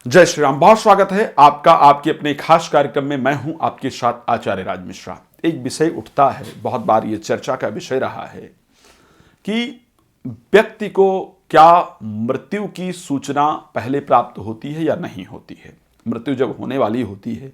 जय श्री राम। बहुत स्वागत है आपका आपके अपने खास कार्यक्रम में। मैं हूं आपके साथ आचार्य राज मिश्रा। एक विषय उठता है, बहुत बार ये चर्चा का विषय रहा है कि व्यक्ति को क्या मृत्यु की सूचना पहले प्राप्त होती है या नहीं होती है। मृत्यु जब होने वाली होती है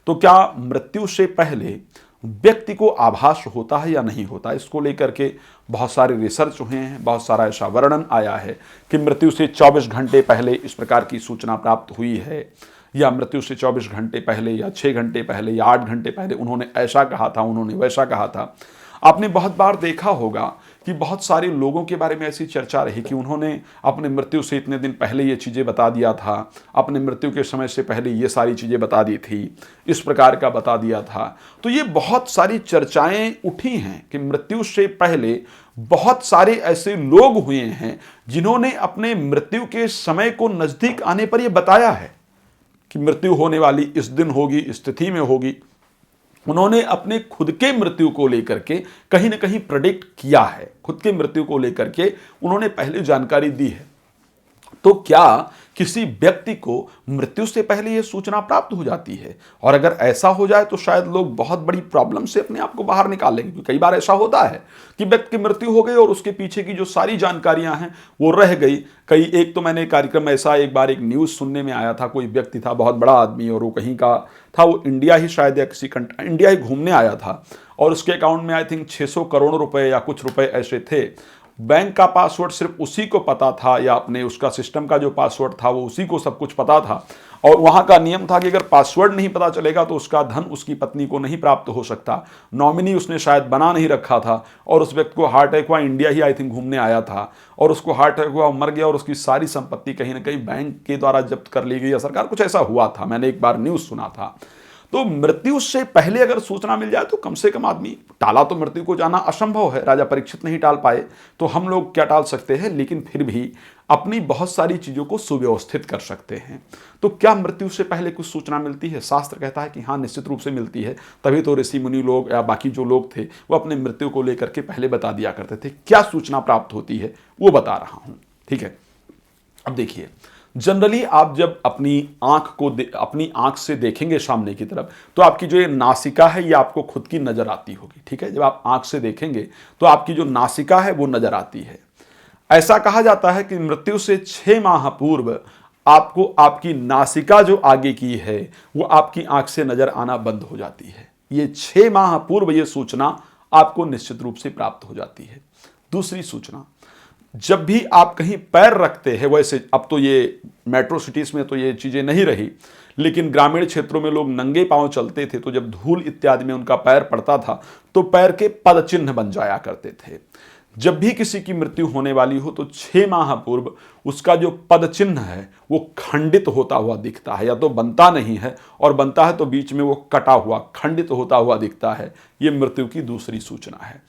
तो क्या मृत्यु से पहले व्यक्ति को आभास होता है या नहीं होता। इसको लेकर के बहुत सारे रिसर्च हुए हैं, बहुत सारा ऐसा वर्णन आया है कि मृत्यु से 24 घंटे पहले इस प्रकार की सूचना प्राप्त हुई है, या मृत्यु से 24 घंटे पहले या 6 घंटे पहले या 8 घंटे पहले उन्होंने ऐसा कहा था, उन्होंने वैसा कहा था। आपने बहुत बार देखा होगा कि बहुत सारे लोगों के बारे में ऐसी चर्चा रही कि उन्होंने अपने मृत्यु से इतने दिन पहले ये चीज़ें बता दिया था, अपने मृत्यु के समय से पहले ये सारी चीज़ें बता दी थी, इस प्रकार का बता दिया था। तो ये बहुत सारी चर्चाएं उठी हैं कि मृत्यु से पहले बहुत सारे ऐसे लोग हुए हैं जिन्होंने अपने मृत्यु के समय को नज़दीक आने पर यह बताया है कि मृत्यु होने वाली इस दिन होगी, इस तिथि में होगी। उन्होंने अपने खुद के मृत्यु को लेकर के कहीं ना कहीं प्रेडिक्ट किया है, खुद के मृत्यु को लेकर के उन्होंने पहले जानकारी दी है। तो क्या किसी व्यक्ति को मृत्यु से पहले यह सूचना प्राप्त हो जाती है? और अगर ऐसा हो जाए तो शायद लोग बहुत बड़ी प्रॉब्लम से अपने आप को बाहर निकाल लेंगे। क्योंकि कई बार ऐसा होता है कि व्यक्ति की मृत्यु हो गई और उसके पीछे की जो सारी जानकारियां हैं वो रह गई। एक तो मैंने कार्यक्रम ऐसा एक बार एक न्यूज़ सुनने में आया था, कोई व्यक्ति था, बहुत बड़ा आदमी, और वो कहीं का था, वो इंडिया ही शायद या किसी इंडिया ही घूमने आया था, और उसके अकाउंट में आई थिंक 600 करोड़ रुपए या कुछ रुपए ऐसे थे। बैंक का पासवर्ड सिर्फ उसी को पता था, या अपने उसका सिस्टम का जो पासवर्ड था वो उसी को सब कुछ पता था। और वहाँ का नियम था कि अगर पासवर्ड नहीं पता चलेगा तो उसका धन उसकी पत्नी को नहीं प्राप्त हो सकता। नॉमिनी उसने शायद बना नहीं रखा था, और उस व्यक्ति को हार्ट अटैक हुआ, इंडिया ही आई थिंक घूमने आया था, और उसको हार्ट अटैक हुआ, मर गया, और उसकी सारी संपत्ति कहीं ना कहीं बैंक के द्वारा जब्त कर ली गई या सरकार, कुछ ऐसा हुआ था। मैंने एक बार न्यूज़ सुना था। तो मृत्यु से पहले अगर सूचना मिल जाए तो कम से कम आदमी टाला, तो मृत्यु को जाना असंभव है, राजा परीक्षित नहीं टाल पाए, तो हम लोग क्या टाल सकते हैं, लेकिन फिर भी अपनी बहुत सारी चीज़ों को सुव्यवस्थित कर सकते हैं। तो क्या मृत्यु से पहले कुछ सूचना मिलती है? शास्त्र कहता है कि हाँ, निश्चित रूप से मिलती है। तभी तो ऋषि मुनि लोग या बाकी जो लोग थे वो अपने मृत्यु को लेकर के पहले बता दिया करते थे। क्या सूचना प्राप्त होती है वो बता रहा हूँ, ठीक है। अब देखिए, जनरली आप जब अपनी आंख से देखेंगे सामने की तरफ, तो आपकी जो ये नासिका है ये आपको खुद की नजर आती होगी, ठीक है। जब आप आंख से देखेंगे तो आपकी जो नासिका है वो नजर आती है। ऐसा कहा जाता है कि मृत्यु से 6 माह पूर्व आपको आपकी नासिका जो आगे की है वो आपकी आंख से नजर आना बंद हो जाती है। ये 6 माह पूर्व ये सूचना आपको निश्चित रूप से प्राप्त हो जाती है। दूसरी सूचना, जब भी आप कहीं पैर रखते हैं, वैसे अब तो ये मेट्रो सिटीज़ में तो ये चीज़ें नहीं रही, लेकिन ग्रामीण क्षेत्रों में लोग नंगे पांव चलते थे, तो जब धूल इत्यादि में उनका पैर पड़ता था तो पैर के पद चिन्ह बन जाया करते थे। जब भी किसी की मृत्यु होने वाली हो तो 6 माह पूर्व उसका जो पद चिन्ह है वो खंडित होता हुआ दिखता है, या तो बनता नहीं है, और बनता है तो बीच में वो कटा हुआ खंडित होता हुआ दिखता है। ये मृत्यु की दूसरी सूचना है।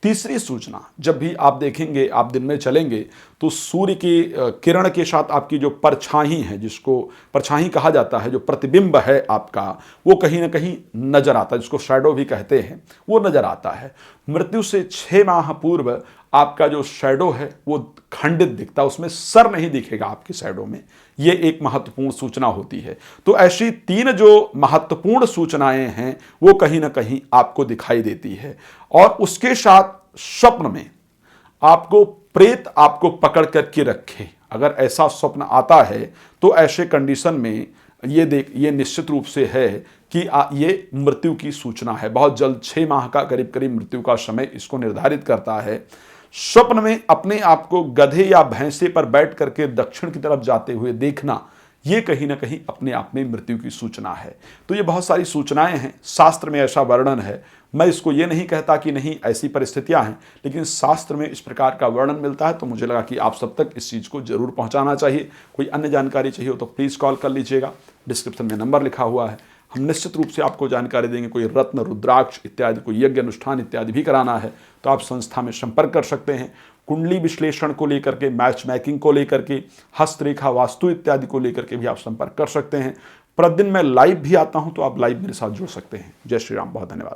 तीसरी सूचना, जब भी आप देखेंगे, आप दिन में चलेंगे तो सूर्य की किरण के साथ आपकी जो परछाई है, जिसको परछाई कहा जाता है, जो प्रतिबिंब है आपका, वो कहीं ना कहीं नजर आता है, जिसको शैडो भी कहते हैं, वो नजर आता है। मृत्यु से 6 माह पूर्व आपका जो शैडो है वो खंडित दिखता है, उसमें सर नहीं दिखेगा आपकी शैडो में। ये एक महत्वपूर्ण सूचना होती है। तो ऐसी 3 जो महत्वपूर्ण सूचनाएं हैं वो कहीं ना कहीं आपको दिखाई देती है। और उसके साथ स्वप्न में आपको प्रेत आपको पकड़ करके रखे, अगर ऐसा स्वप्न आता है तो ऐसे कंडीशन में ये निश्चित रूप से है कि ये मृत्यु की सूचना है। बहुत जल्द 6 माह का करीब करीब मृत्यु का समय इसको निर्धारित करता है। स्वप्न में अपने आप को गधे या भैंसे पर बैठ करके दक्षिण की तरफ जाते हुए देखना, ये कहीं ना कहीं अपने आप में मृत्यु की सूचना है। तो ये बहुत सारी सूचनाएं हैं, शास्त्र में ऐसा वर्णन है। मैं इसको ये नहीं कहता कि नहीं ऐसी परिस्थितियां हैं, लेकिन शास्त्र में इस प्रकार का वर्णन मिलता है, तो मुझे लगा कि आप सब तक इस चीज़ को जरूर पहुंचाना चाहिए। कोई अन्य जानकारी चाहिए हो तो प्लीज़ कॉल कर लीजिएगा, डिस्क्रिप्शन में नंबर लिखा हुआ है। हम निश्चित रूप से आपको जानकारी देंगे। कोई रत्न, रुद्राक्ष इत्यादि, कोई यज्ञ अनुष्ठान इत्यादि भी कराना है तो आप संस्था में संपर्क कर सकते हैं। कुंडली विश्लेषण को लेकर के, मैच मेकिंग को लेकर के, हस्तरेखा, वास्तु इत्यादि को लेकर के भी आप संपर्क कर सकते हैं। प्रतिदिन मैं लाइव भी आता हूं, तो आप लाइव मेरे साथ जुड़ सकते हैं। जय श्री राम, बहुत धन्यवाद।